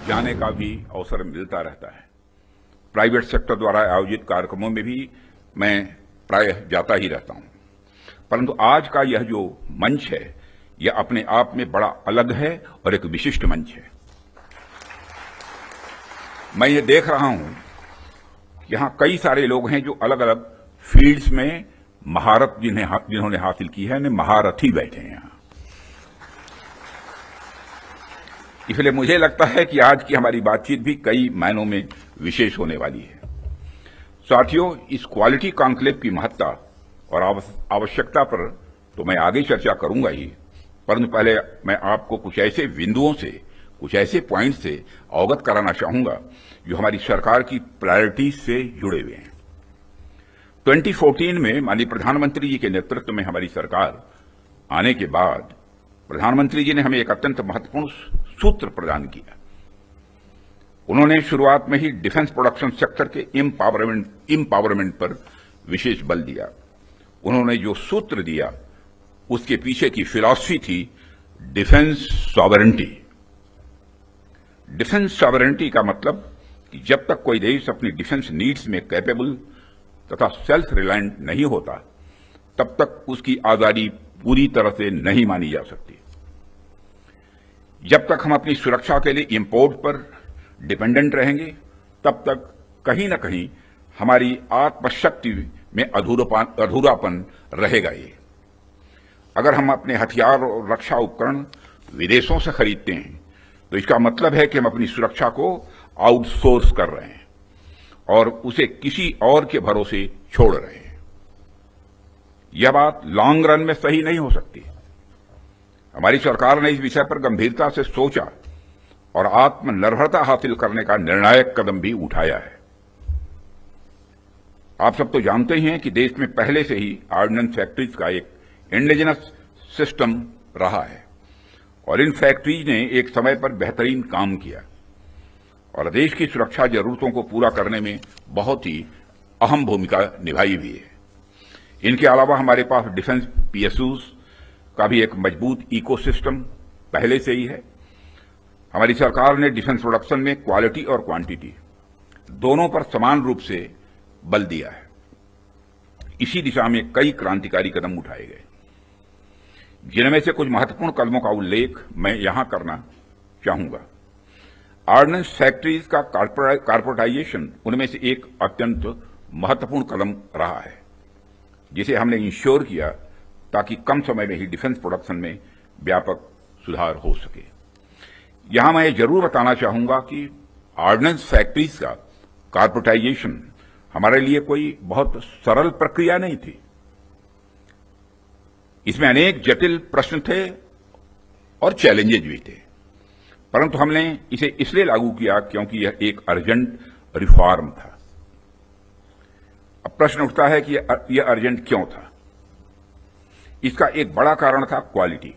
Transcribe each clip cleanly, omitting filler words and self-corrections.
जाने का भी अवसर मिलता रहता है। प्राइवेट सेक्टर द्वारा आयोजित कार्यक्रमों में भी मैं प्रायः जाता ही रहता हूं, परंतु आज का यह जो मंच है यह अपने आप में बड़ा अलग है और एक विशिष्ट मंच है। मैं ये देख रहा हूं कि यहां कई सारे लोग हैं जो अलग अलग फील्ड्स में महारत जिन्होंने हासिल की है, महारथी बैठे हैं यहां। इसलिए मुझे लगता है कि आज की हमारी बातचीत भी कई मायनों में विशेष होने वाली है। साथियों, इस क्वालिटी कॉन्क्लेव की महत्ता और आवश्यकता पर तो मैं आगे चर्चा करूंगा ही, परंतु पहले मैं आपको कुछ ऐसे बिंदुओं से, कुछ ऐसे पॉइंट से अवगत कराना चाहूंगा जो हमारी सरकार की प्रायोरिटीज से जुड़े हुए हैं। 2014 में माननीय प्रधानमंत्री जी के नेतृत्व में हमारी सरकार आने के बाद प्रधानमंत्री जी ने हमें एक अत्यंत महत्वपूर्ण सूत्र प्रदान किया। उन्होंने शुरुआत में ही डिफेंस प्रोडक्शन सेक्टर के एम्पावरमेंट पर विशेष बल दिया। उन्होंने जो सूत्र दिया उसके पीछे की फिलॉसफी थी डिफेंस सॉवरेंटी। डिफेंस सॉवरेंटी का मतलब कि जब तक कोई देश अपनी डिफेंस नीड्स में कैपेबल तथा सेल्फ रिलायंट नहीं होता, तब तक उसकी आजादी पूरी तरह से नहीं मानी जा सकती। जब तक हम अपनी सुरक्षा के लिए इंपोर्ट पर डिपेंडेंट रहेंगे, तब तक कहीं न कहीं हमारी आत्मशक्ति में अधूरापन रहेगा ही। अगर हम अपने हथियार और रक्षा उपकरण विदेशों से खरीदते हैं तो इसका मतलब है कि हम अपनी सुरक्षा को आउटसोर्स कर रहे हैं और उसे किसी और के भरोसे छोड़ रहे हैं। यह बात लॉन्ग रन में सही नहीं हो सकती। हमारी सरकार ने इस विषय पर गंभीरता से सोचा और आत्मनिर्भरता हासिल करने का निर्णायक कदम भी उठाया है। आप सब तो जानते ही हैं कि देश में पहले से ही ऑर्डिनेंस फैक्ट्रीज का एक इंडिजिनस सिस्टम रहा है और इन फैक्ट्रीज ने एक समय पर बेहतरीन काम किया और देश की सुरक्षा जरूरतों को पूरा करने में बहुत ही अहम भूमिका निभाई भी है। इनके अलावा हमारे पास डिफेंस पीएसयूज का भी एक मजबूत इकोसिस्टम पहले से ही है। हमारी सरकार ने डिफेंस प्रोडक्शन में क्वालिटी और क्वांटिटी दोनों पर समान रूप से बल दिया है। इसी दिशा में कई क्रांतिकारी कदम उठाए गए, जिनमें से कुछ महत्वपूर्ण कदमों का उल्लेख मैं यहां करना चाहूंगा। ऑर्डिनेंस फैक्ट्रीज का कॉर्पोरेटाइजेशन उनमें से एक अत्यंत महत्वपूर्ण कदम रहा है, जिसे हमने इंश्योर किया ताकि कम समय में ही डिफेंस प्रोडक्शन में व्यापक सुधार हो सके। यहां मैं जरूर बताना चाहूंगा कि ऑर्डिनेंस फैक्ट्रीज का कॉर्पोरेटाइजेशन हमारे लिए कोई बहुत सरल प्रक्रिया नहीं थी। इसमें अनेक जटिल प्रश्न थे और चैलेंजेज भी थे, परंतु हमने इसे इसलिए लागू किया क्योंकि यह एक अर्जेंट रिफॉर्म था। अब प्रश्न उठता है कि यह अर्जेंट क्यों था। इसका एक बड़ा कारण था क्वालिटी।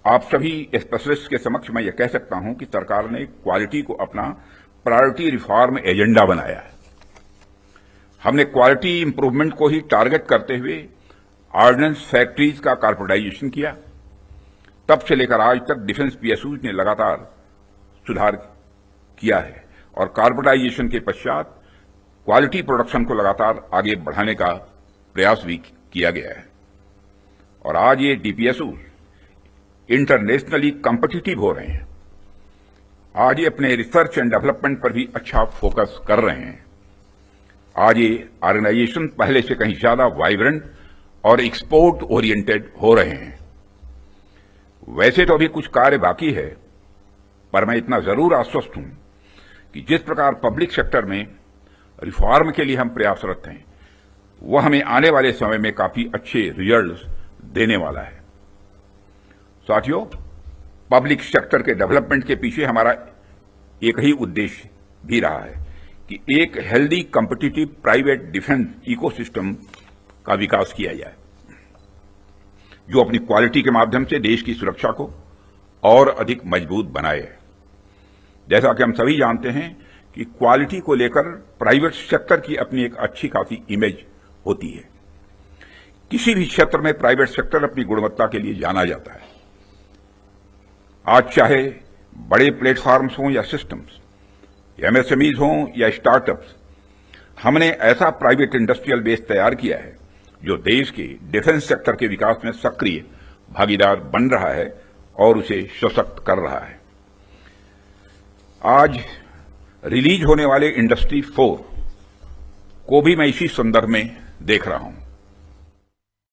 आप सभी स्पेशलिस्ट के समक्ष मैं यह कह सकता हूं कि सरकार ने क्वालिटी को अपना प्रायोरिटी रिफॉर्म एजेंडा बनाया है। हमने क्वालिटी इंप्रूवमेंट को ही टारगेट करते हुए ऑर्डिनेंस फैक्ट्रीज का कॉर्पोरेटाइजेशन किया। तब से लेकर आज तक डिफेंस पीएसयूज ने लगातार सुधार किया है और कॉर्पोरेटाइजेशन के पश्चात क्वालिटी प्रोडक्शन को लगातार आगे बढ़ाने का प्रयास भी किया गया है और आज ये डीपीएसयूज इंटरनेशनली कॉम्पिटिटिव हो रहे हैं। आज ये अपने रिसर्च एंड डेवलपमेंट पर भी अच्छा फोकस कर रहे हैं। आज ये ऑर्गेनाइजेशन पहले से कहीं ज्यादा वाइब्रेंट और एक्सपोर्ट ओरिएंटेड हो रहे हैं। वैसे तो अभी कुछ कार्य बाकी है, पर मैं इतना जरूर आश्वस्त हूं कि जिस प्रकार पब्लिक सेक्टर में रिफॉर्म के लिए हम प्रयासरत हैं, वह हमें आने वाले समय में काफी अच्छे रिजल्ट्स देने वाला है। साथियों, पब्लिक सेक्टर के डेवलपमेंट के पीछे हमारा एक ही उद्देश्य भी रहा है कि एक healthy competitive private defence ecosystem का विकास किया जाए, जो अपनी क्वालिटी के माध्यम से देश की सुरक्षा को और अधिक मजबूत बनाए। जैसा कि हम सभी जानते हैं कि क्वालिटी को लेकर प्राइवेट सेक्टर की अपनी एक अच्छी खासी इमेज होती है। किसी भी क्षेत्र में प्राइवेट सेक्टर अपनी गुणवत्ता के लिए जाना जाता है। आज चाहे बड़े प्लेटफॉर्म्स हों या सिस्टम्स, एमएसएमईज हों या स्टार्टअप्स, हमने ऐसा प्राइवेट इंडस्ट्रियल बेस तैयार किया है जो देश के डिफेंस सेक्टर के विकास में सक्रिय भागीदार बन रहा है और उसे सशक्त कर रहा है। आज रिलीज होने वाले इंडस्ट्री 4 को भी मैं इसी संदर्भ में देख रहा हूं।